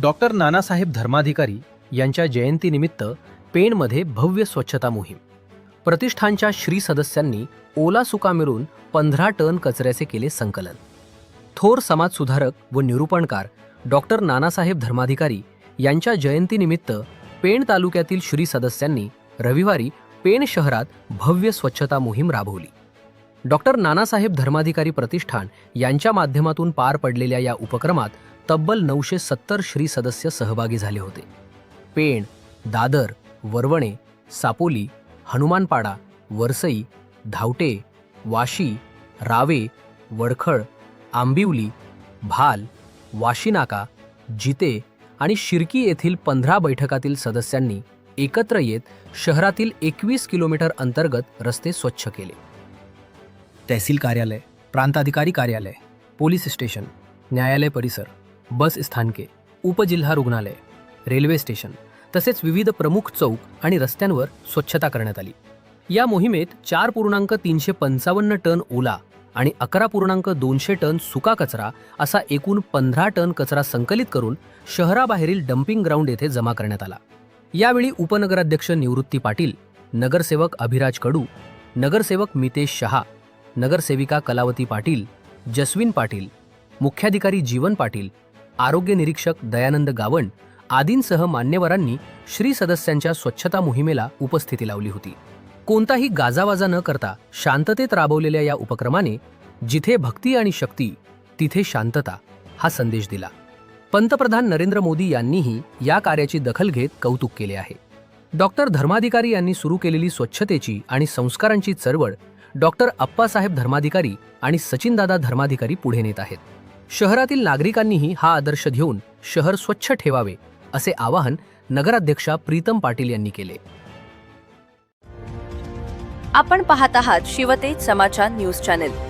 Doctor Nanasaheb Dharmadhikari यांच्या जयंतीनिमित्त पेणमध्ये भव्य स्वच्छता मोहीम. प्रतिष्ठानच्या श्री सदस्यांनी ओला सुका मिळून 15 टन कचऱ्याचे केले संकलन. थोर समाजसुधारक व निरूपणकार डॉक्टर नानासाहेब धर्माधिकारी यांच्या जयंतीनिमित्त पेण तालुक्यातील श्री सदस्यांनी रविवारी पेण शहरात भव्य स्वच्छता मोहीम राबवली. डॉक्टर नानासाहेब धर्माधिकारी प्रतिष्ठान यांच्या माध्यमातून पार पडलेल्या या उपक्रमात तब्बल 970 श्री सदस्य सहभागी झाले होते. पेण, दादर, वरवणे, सापोली, हनुमानपाडा, वरसई, धावटे, वाशी, रावे, वडखळ, आंबिवली, भाल, वाशीनाका, जिते आणि शिर्की येथील 15 बैठकातील सदस्यांनी एकत्र येत शहरातील 21 किलोमीटर अंतर्गत रस्ते स्वच्छ केले. तहसील कार्यालय, प्रांताधिकारी कार्यालय, पोलीस स्टेशन, न्यायालय परिसर, बस स्थानके, उपजिल्हा रुग्णालय, रेल्वे स्टेशन तसेच विविध प्रमुख चौक आणि रस्त्यांवर स्वच्छता करण्यात आली. या मोहिमेत 4.355 टन ओला आणि 11.200 टन सुका कचरा असा एकूण 15 टन कचरा संकलित करून शहराबाहेरील डम्पिंग ग्राउंड येथे जमा करण्यात आला. यावेळी उपनगराध्यक्ष निवृत्ती पाटील, नगरसेवक अभिराज कडू, नगरसेवक मितेश शहा, नगरसेविका कलावती पाटील, जस्विन पाटील, मुख्याधिकारी जीवन पाटील, आरोग्य निरीक्षक दयानंद गावण आदींसह मान्यवरांनी श्री सदस्यांच्या स्वच्छता मोहिमेला उपस्थिती लावली होती. कोणताही गाजावाजा न करता शांततेत राबवलेल्या या उपक्रमाने जिथे भक्ती आणि शक्ती तिथे शांतता हा संदेश दिला. पंतप्रधान नरेंद्र मोदी यांनीही या कार्याची दखल घेत कौतुक केले आहे. डॉक्टर धर्माधिकारी यांनी सुरू केलेली स्वच्छतेची आणि संस्कारांची चळवळ डॉक्टर अप्पासाहेब धर्माधिकारी आणि सचिनदादा धर्माधिकारी पुढे नेत आहेत. शहरातील नागरिकांनीही हा आदर्श घेऊन शहर स्वच्छ ठेवावे असे आवाहन नगराध्यक्षा प्रीतम पाटील यांनी केले. आपण पाहत आहात शिवतेज समाचार न्यूज चॅनल.